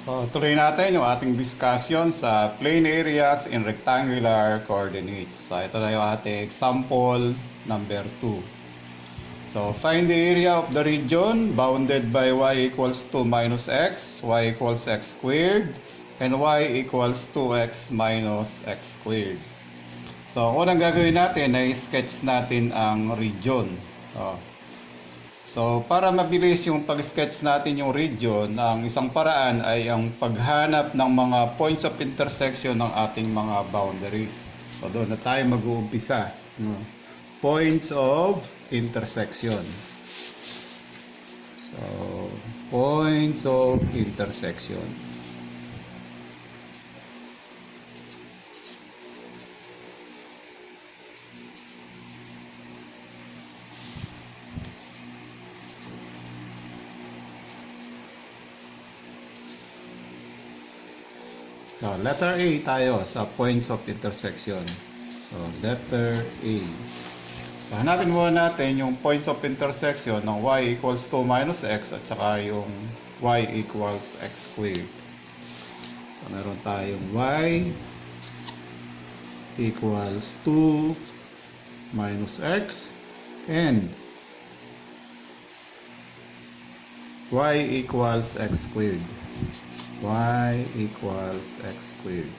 So, tuloy natin yung ating discussion sa plane areas in rectangular coordinates. So, ito na yung ating example number 2. So, find the area of the region bounded by y equals 2 minus x, y equals x squared, and y equals 2x minus x squared. So, unang gagawin natin ay sketch natin ang region. So, para mabilis yung pag-sketch natin yung region, ang isang paraan ay ang paghanap ng mga points of intersection ng ating mga boundaries. So, doon na tayo mag-uumpisa. Points of intersection. So, points of intersection. So, letter A tayo sa points of intersection. So, letter A. So, hanapin muna natin yung points of intersection ng y equals 2 minus x at saka yung y equals x squared. So, meron tayong y equals 2 minus x and y equals x squared. Y equals x squared.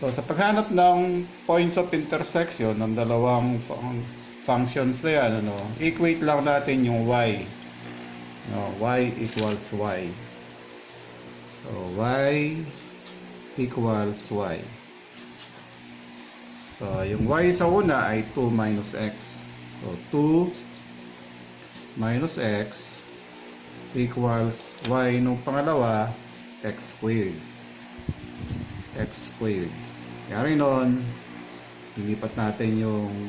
So, sa paghanap ng points of intersection ng dalawang functions na yan, equate lang natin yung y. Y equals y. So, y equals y. So, yung y sa una ay 2 minus x. So, 2 minus x equals y nung pangalawa, x squared. X squared. Kaya rin nun, lilipat natin yung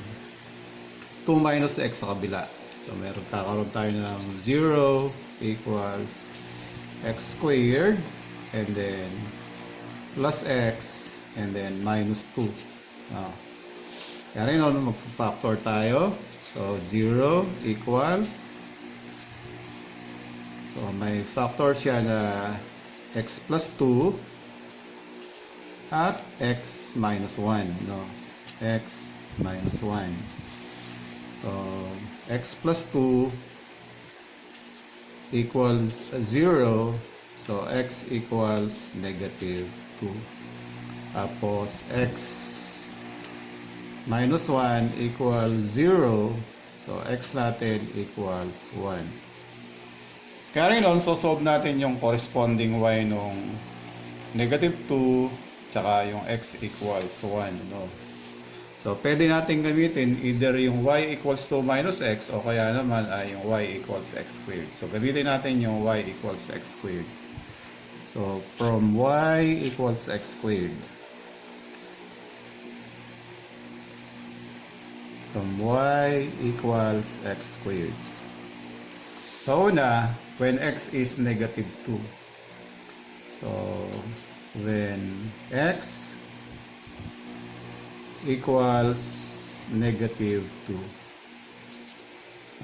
2 minus x sa kabila. So, kakaroon tayo ng 0 equals x squared and then plus x and then minus 2. Kaya rin nun, mag-factor tayo. So, 0 equals, so, may factor siya na x plus 2 at x minus 1. X minus 1. So, x plus 2 equals 0. So, x equals negative 2. Tapos, x minus 1 equals 0. So, x natin equals 1. Kaya rin nun, solve natin yung corresponding y nung negative 2 tsaka yung x equals 1. So, pwede natin gamitin either yung y equals 2 minus x o kaya naman ay yung y equals x squared. So, gamitin natin yung y equals x squared. So, from y equals x squared. From y equals x squared. So, una, when x is negative 2. So, when x equals negative 2.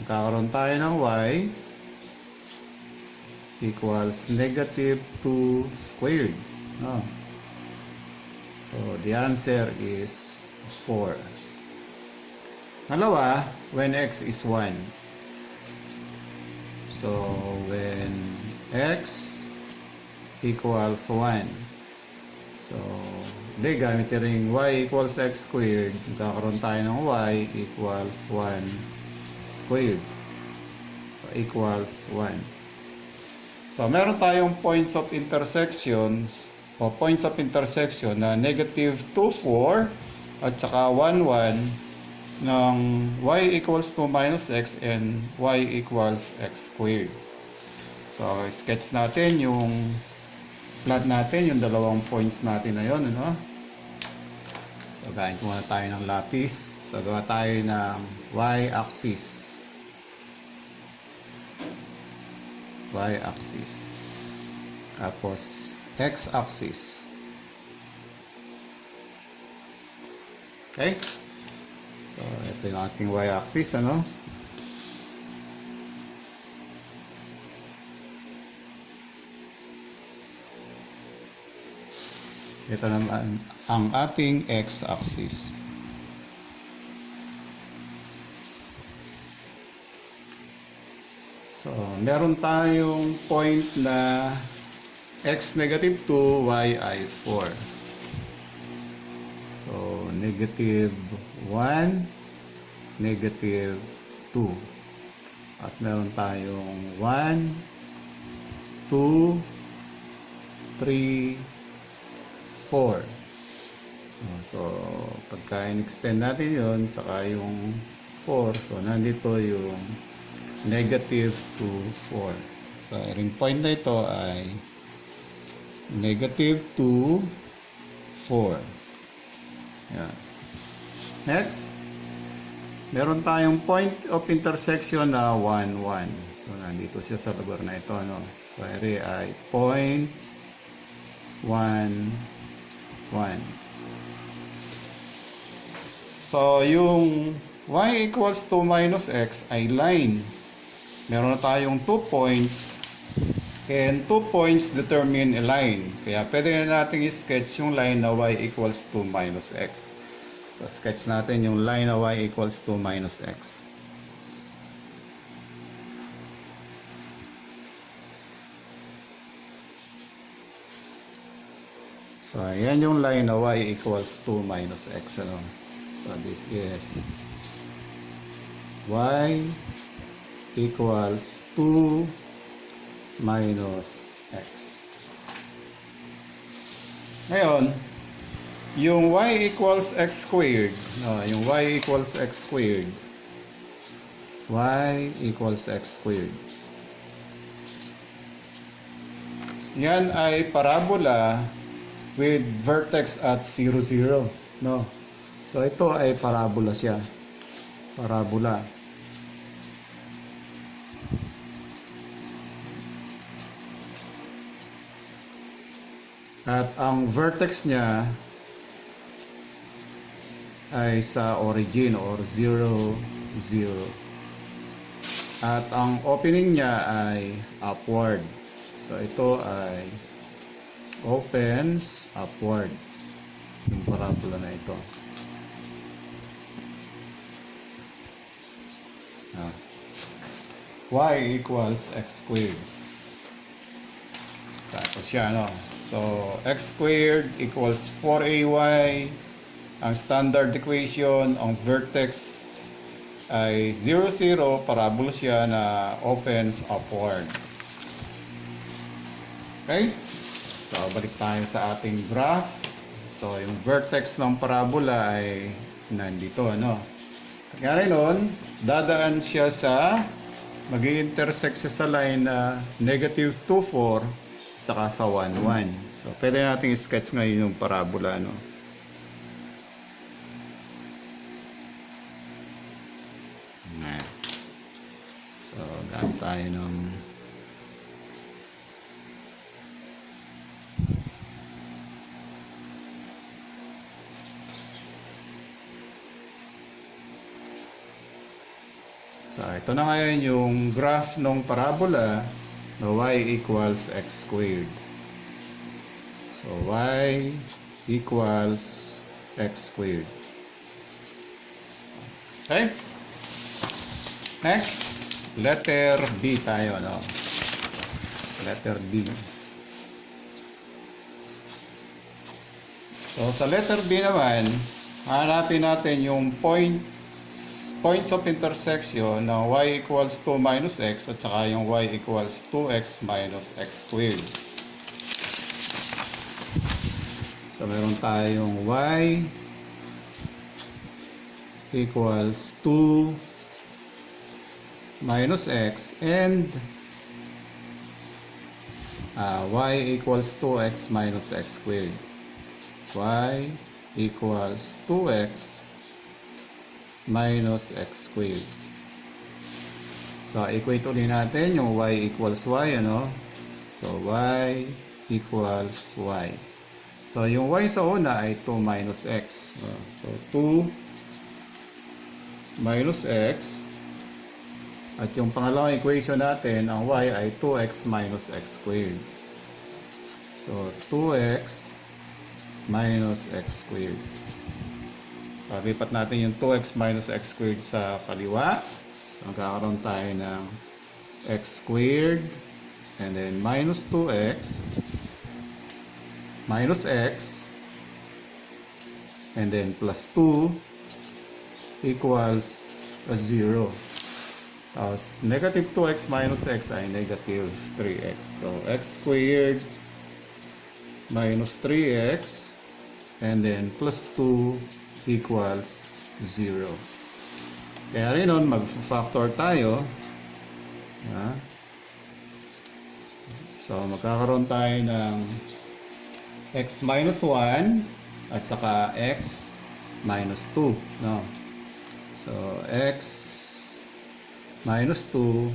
Magkakaroon tayo ng y equals negative 2 squared. So, the answer is 4. Pangalawa, when x is 1. So, when x equals 1. So, gamitin rin y equals x squared. Magkakaroon tayo ng y equals 1 squared. So, equals 1. So, meron tayong points of intersections o points of intersection na negative 2, 4 at saka 1, 1 ng y equals 2 minus x and y equals x squared. So, sketch natin yung plot natin, yung dalawang points natin na yun. So, gain muna tayo ng lapis. So, gawa tayo ng y-axis. Y-axis. Tapos, x-axis. Okay? So, ito yung ating y-axis, Ito naman ang ating x-axis. So, meron tayong point na x negative 2, y ay 4. So, negative 1, negative 2. Tapos meron tayong 1, 2, 3, 4. So, pagka in-extend natin yun, saka yung 4. So, nandito yung negative 2, 4. So, yung point na ito ay negative 2, 4. Yan. Next, meron tayong point of intersection na 1, 1. So, nandito siya sa lugar na ito. No? So, area ay point 1, 1. So, yung y equals 2 minus x ay line. Meron na tayong 2 points and 2 points determine a line. Kaya pwede na natin i-sketch yung line na y equals 2 minus x. So, sketch natin yung line na y equals 2 minus x. So, ayan yung line na y equals 2 minus x. Ano? So, this is y equals 2 minus x. Ngayon, yung y equals x squared, no, yung y equals x squared, y equals x squared. Yan ay parabola with vertex at 0, 0. No? So, ito ay parabola siya. Parabola. At ang vertex niya ay sa origin or 0, 0. At ang opening niya ay upward. So, ito ay opens upward. Yung parabola na ito. Y equals x squared. Sakto siya, no? So, x squared equals 4ay. Ang standard equation, ang vertex ay 0, 0. Parabola siya na opens upward. Okay? So, balik tayo sa ating graph. So, yung vertex ng parabola ay nandito, ano? Kaya nun, dadaan siya sa, mag-i-intersect siya sa line na negative 2, 4, tsaka sa 1, 1. So, pwede natin i-sketch ngayon yung parabola, ano? So, gamit tayo ng so, ito na ngayon yung graph ng parabola na y equals x squared. So, y equals x squared. Okay? Next, letter B tayo, no? Letter B. So, sa letter B naman, hanapin natin yung points of intersection ng y equals 2 minus x at saka yung y equals 2x minus x squared. So, meron tayong y equals 2 minus x and y equals 2x minus x squared. Y equals 2x minus x squared. So, equate ulit natin yung y equals y, ano? So, y equals y. So, yung y sa una ay 2 minus x. So, 2 minus x. At yung pangalawang equation natin, ang y ay 2x minus x squared. So, 2x minus x squared. So, lipat natin yung 2x minus x squared sa kaliwa. So, magkakaroon tayo ng x squared and then minus 2x minus x and then plus 2 equals 0. Tapos, negative 2x minus x ay negative 3x. So, x squared minus 3x and then plus 2 equals 0. Kaya rin nun, mag-factor tayo. So, magkakaroon tayo ng x minus 1 at saka x minus 2. No? So, x minus 2,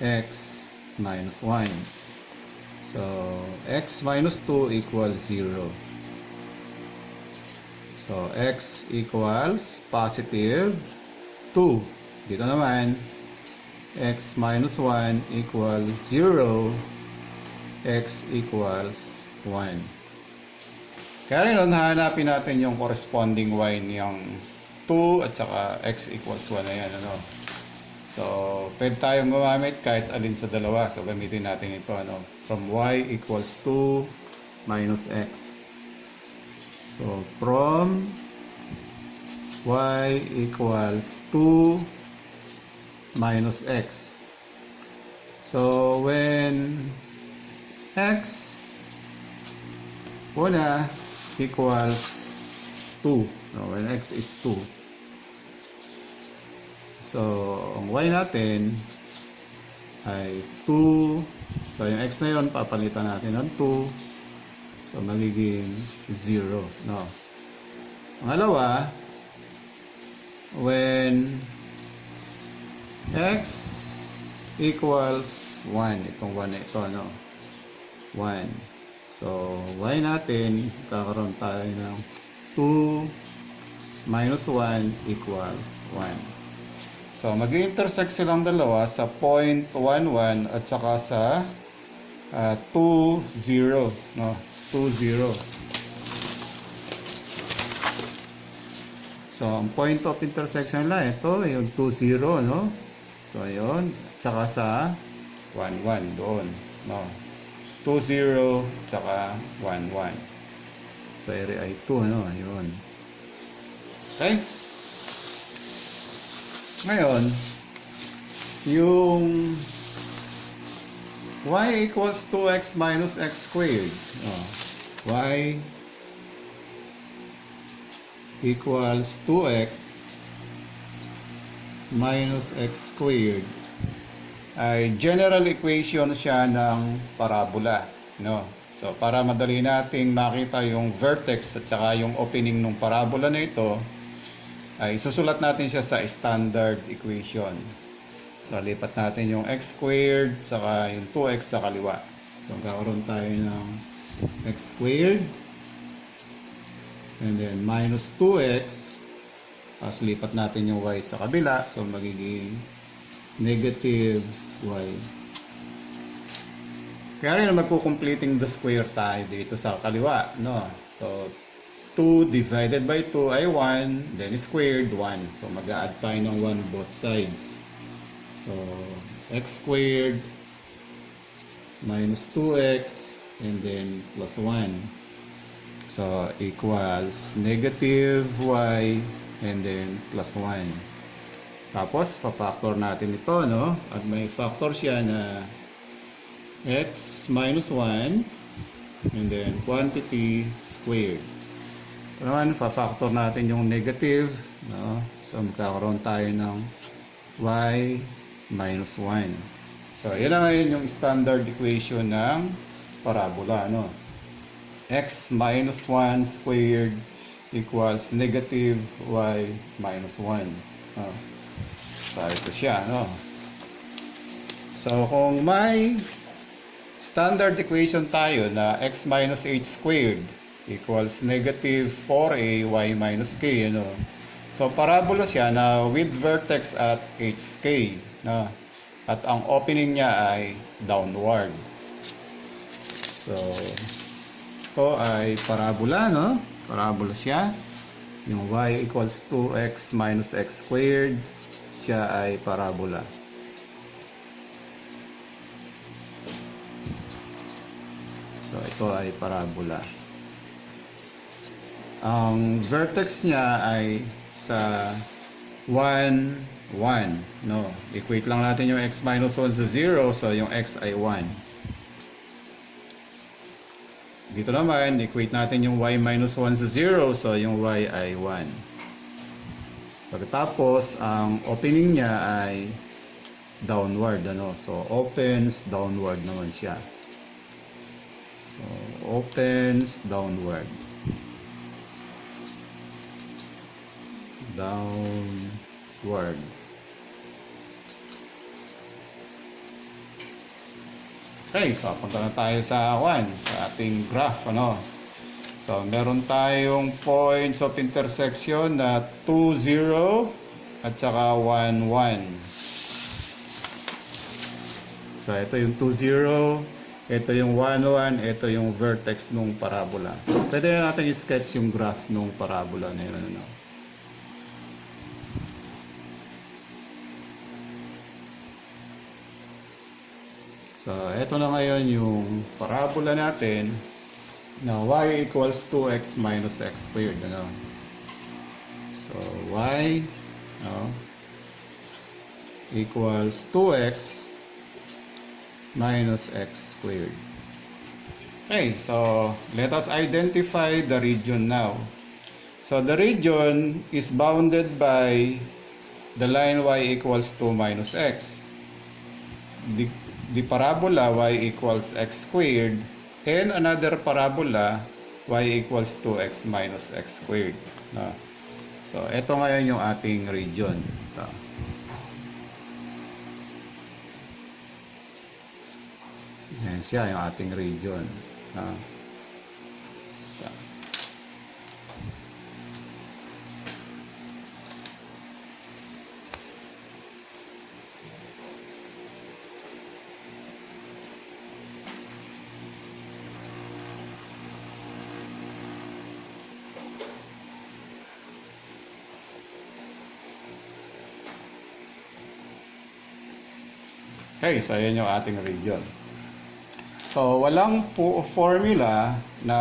x minus 1. So, x minus 2 equals 0. So, x equals positive 2. Dito naman, x minus 1 equals 0. X equals 1. Kaya rin nun, hanapin natin yung corresponding y niyang 2 at saka x equals 1 na yan. Ano? So, pwede tayong gumamit kahit alin sa dalawa. So, gamitin natin ito. Ano? From y equals 2 minus x. So, from y equals 2 minus x. So, when x una equals 2. No, when x is 2. So, ang y natin ay 2. So, yung x na yun, papalitan natin ng 2. So, magiging 0. No. Pangalawa, when x equals 1. Itong 1 na ito, no? 1. So, y natin, kakaroon tayo ng 2 minus 1 equals 1. So, mag-intersect silang dalawa sa point 1, 1 at saka sa 2, 0. No? 2, 0. So, ang point of intersection lang, ito, yung 2, 0, no? So, yun. Tsaka sa 1, 1 doon. No? 2, 0, tsaka 1, 1. So, area ay 2, no? Yun. Okay? Ngayon, yung y equals 2x minus x squared. Y equals 2x minus x squared ay general equation siya ng parabola, no? So, para madali nating makita yung vertex at saka yung opening ng parabola na ito, ay susulat natin siya sa standard equation. So, lipat natin yung x squared saka yung 2x sa kaliwa. So, magkakaroon tayo ng x squared and then minus 2x. Tapos, lipat natin yung y sa kabila. So, magiging negative y. Kaya rin magkukompleting the square tayo dito sa kaliwa, no? So, 2 divided by 2 ay 1, then squared 1. So, mag-a-add tayo ng 1 both sides. So, x squared minus 2x and then plus 1. So, equals negative y and then plus 1. Tapos, pa-factor natin ito, no? At may factor siya na x minus 1 and then quantity squared. Ito naman, pa-factor natin yung negative, no? So, magkakaroon tayo ng y minus 1. So, yan na ngayon yung standard equation ng parabola, no? X minus 1 squared equals negative y minus 1. So, ito siya, no? So, kung may standard equation tayo na x minus h squared equals negative 4a y minus k, ano? So, parabola siya na with vertex at hk, no? At ang opening niya ay downward. So, ito ay parabola, no? Parabola siya. Yung y equals 2x minus x squared, siya ay parabola. So, ito ay parabola. Ang vertex niya ay sa 1, 1, no? Equate lang natin yung x minus 1 sa 0, so yung x ay 1. Dito naman, equate natin yung y minus 1 sa 0, so yung y ay 1. Pagkatapos, ang opening niya ay downward, ano? So, opens downward naman siya. So, opens downward. Downward. Okay, so punta na tayo sa 1, sa ating graph, ano. So, meron tayong points of intersection na 2, 0 at saka 1, 1. So, ito yung 2, 0, ito yung 1, 1, ito yung vertex nung parabola. So, pwede natin i-sketch yung graph nung parabola na yun, ano. So, ito na ngayon yung parabola natin na y equals 2x minus x squared, ano? So, y, no, equals 2x minus x squared. Okay, so let us identify the region now. So, the region is bounded by the line y equals 2 minus x. The parabola y equals x squared and another parabola y equals 2x minus x squared. No? So, ito ngayon yung ating region. Ito. Yan siya yung ating region. No? So, okay, so yan yung ating region. So, walang formula na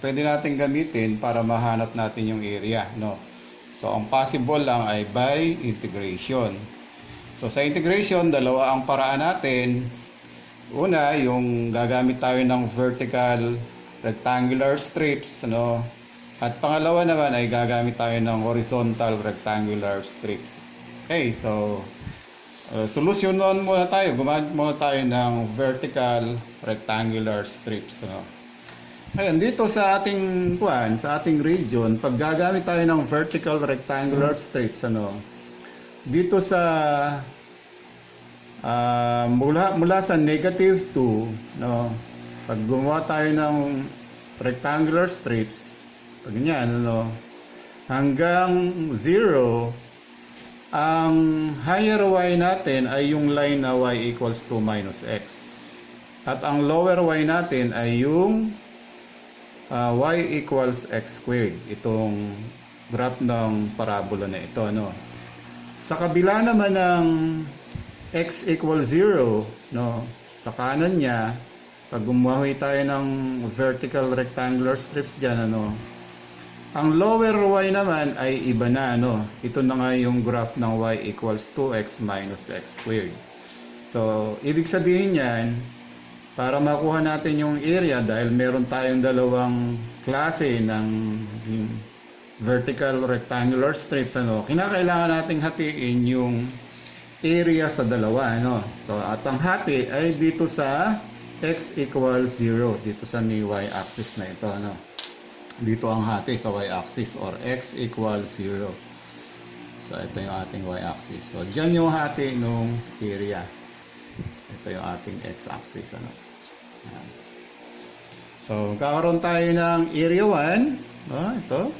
pwede natin gamitin para mahanap natin yung area, no? So, ang possible lang ay by integration. So, sa integration, dalawa ang paraan natin. Una, yung gagamit tayo ng vertical rectangular strips, no? At pangalawa naman ay gagamit tayo ng horizontal rectangular strips. Okay, so solusyonon muna tayo. Gumamit muna tayo ng vertical rectangular strips, no? Ngayon, dito sa ating sa ating region, pag gagamit tayo ng vertical rectangular strips, ano, dito sa mula sa negative 2, no, pag gumawa tayo ng rectangular strips, pag ganyan, ano, hanggang 0, ang higher y natin ay yung line na y equals 2 minus x. At ang lower y natin ay yung y equals x squared. Itong graph ng parabola na ito, no? Sa kabila naman ng x equals 0, no? Sa kanan niya, pag gumawa tayo ng vertical rectangular strips dyan, ano? Ang lower y naman ay iba na, no? Ito na nga yung graph ng y equals 2x minus x squared. So, ibig sabihin yan, para makuha natin yung area, dahil meron tayong dalawang klase ng vertical rectangular strips, ano, kinakailangan nating hatiin yung area sa dalawa, no? So, at ang hati ay dito sa x equals 0, dito sa may y-axis na ito, ano? Dito ang hati sa y-axis or x equals 0. So, ito yung ating y-axis. So, dyan yung hati nung area. Ito yung ating x-axis, ano? Ayan. So, kakaroon tayo ng area 1. Ito.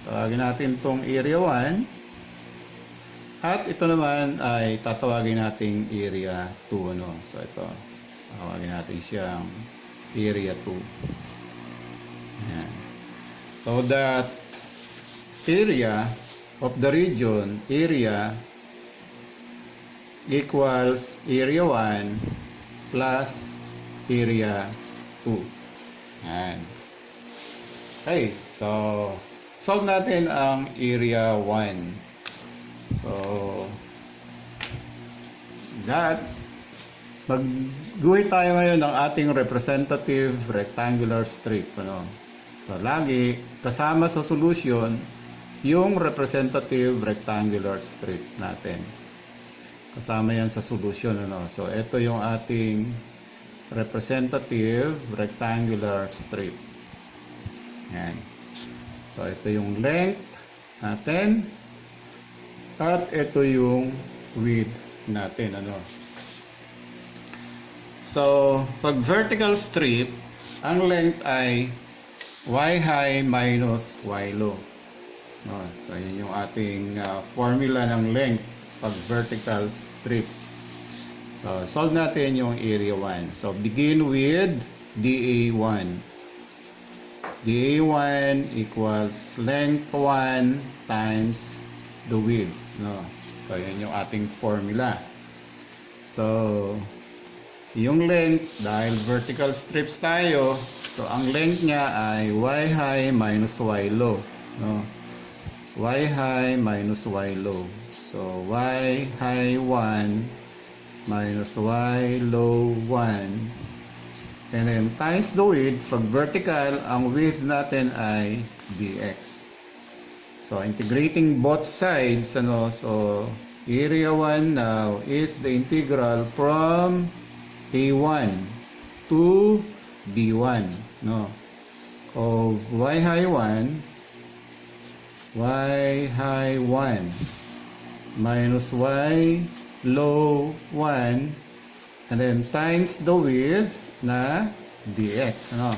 Tawagin natin itong area 1. At ito naman ay tatawagin nating area 2, ano? So, ito. Tawagin natin siyang area 2. Ayan. So that area of the region, area equals area 1 plus area 2. Ayan. Okay, so solve natin ang area 1. So that magguhit tayo ngayon ng ating representative rectangular strip, ano. So lagi kasama sa solution yung representative rectangular strip natin. Kasama yan sa solution, ano. So ito yung ating representative rectangular strip. Yan. So ito yung length natin at ito yung width natin, ano. So pag vertical strip, ang length ay y high minus y low, no? So yun yung ating formula ng length pag vertical strip. So solve natin yung area 1. So begin with dA1. dA1 equals length 1 times the width, no? So yun yung ating formula. So yung length, dahil vertical strips tayo, so ang length niya ay y high minus y low, no? Y high minus y low. So y high 1 minus y low 1, and then times the width. Pag vertical, ang width natin ay dx. So integrating both sides, ano, so area 1 now is the integral from A1 to B1, no, of y high 1 minus y low 1, and then times the width na dx, ano.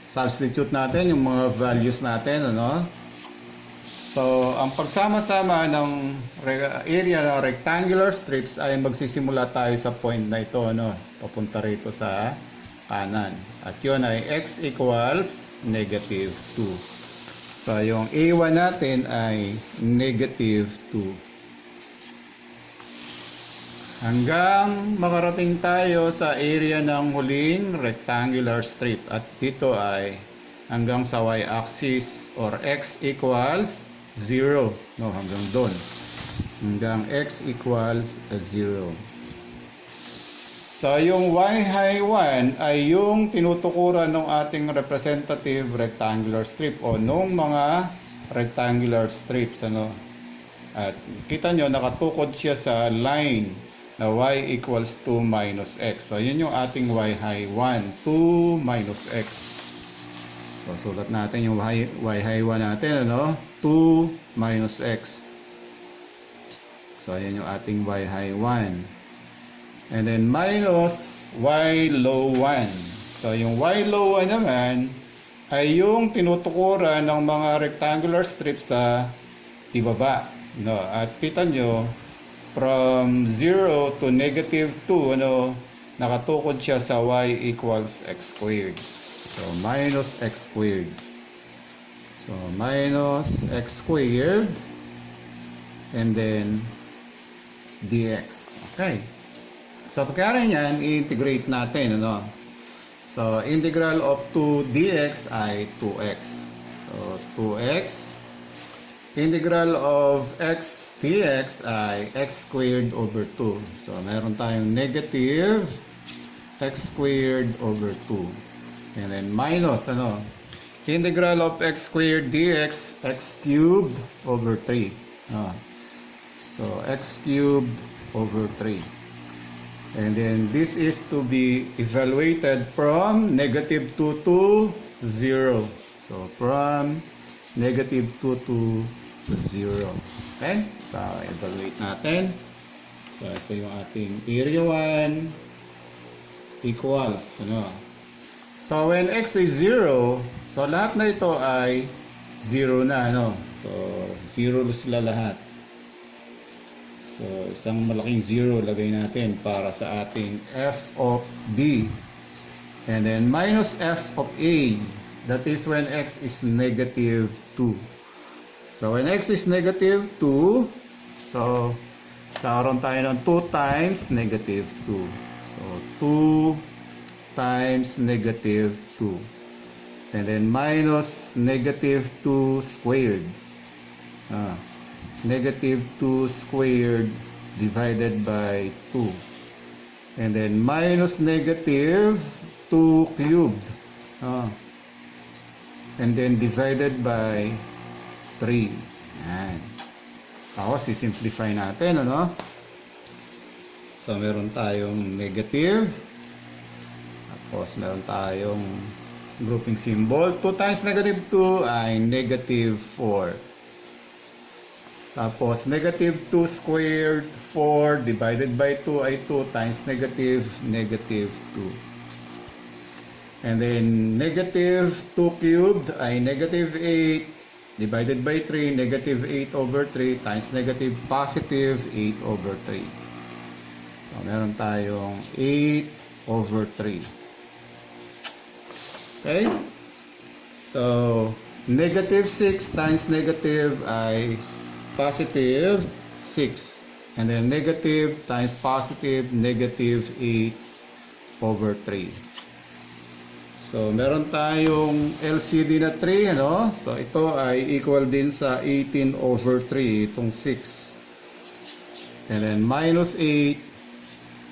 Substitute natin yung mga values natin, ano. So ang pagsama-sama ng area ng rectangular strips ay magsisimula tayo sa point na ito, ano, papunta rito sa kanan, at yun ay x equals negative 2. So yung A1 natin ay negative 2, hanggang makarating tayo sa area ng huling rectangular strip, at dito ay hanggang sa y-axis or x equals 0, no, hanggang doon, hanggang x equals 0. So yung y high 1 ay yung tinutukuran ng ating representative rectangular strip o nung mga rectangular strips, ano. At kita nyo, nakatukod siya sa line na y equals 2 minus x. So yun yung ating y high 1, 2 minus x. So sulat natin yung y high 1 natin, ano, 2 minus x. So ayan yung ating y high 1, and then minus y low 1. So yung y low 1 naman ay yung tinutukuran ng mga rectangular strips sa ibaba, no. At kita nyo, from 0 to negative 2, ano, nakatukod siya sa y equals x squared. So minus x squared. So minus x squared, and then dx. Okay. So pagkara niyan, i-integrate natin, ano. So integral of 2 dx ay 2x. So 2x. Integral of x dx ay x squared over 2. So meron tayong negative x squared over 2. And then minus, ano, integral of x squared dx, x cubed over 3. So x cubed over 3. And then this is to be evaluated from negative 2 to 0. So from negative 2 to 0. Okay? So evaluate natin. So ito yung ating area 1 equals, ano. So when x is 0, so lahat na ito ay 0 na, ano. So 0 sila lahat. So isang malaking 0 lagay natin para sa ating f of b. And then minus f of a, that is when x is negative 2. So when x is negative 2, so karoon tayo ng 2 times negative 2. So 2 times negative 2. And then minus negative 2 squared. Negative 2 squared divided by 2. And then minus negative 2 cubed. And then divided by 3. Yan. Tapos, simplify natin, ano? So, meron tayong negative. Tapos, meron tayong grouping symbol. 2 times negative 2 ay negative 4. Tapos, negative 2 squared, 4 divided by 2 ay 2 times negative 2. And then, negative 2 cubed ay negative 8 divided by 3, negative 8 over 3 times negative positive 8 over 3. So, meron tayong 8 over 3. Okay? So, negative 6 times negative ay positive 6. And then negative times positive, negative 8 over 3. So, meron tayong LCD na 3, ano? So, ito ay equal din sa 18 over 3, itong 6. And then minus 8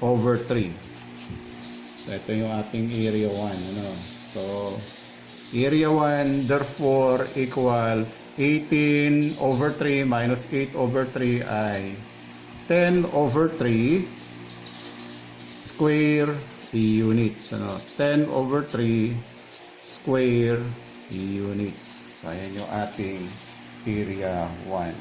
over 3. So, ito yung ating area 1, ano? So, area 1 therefore equals 18 over 3 minus 8 over 3 ay 10 over 3 square units, ano? 10 over 3 square units. So, ayan yung ating area 1.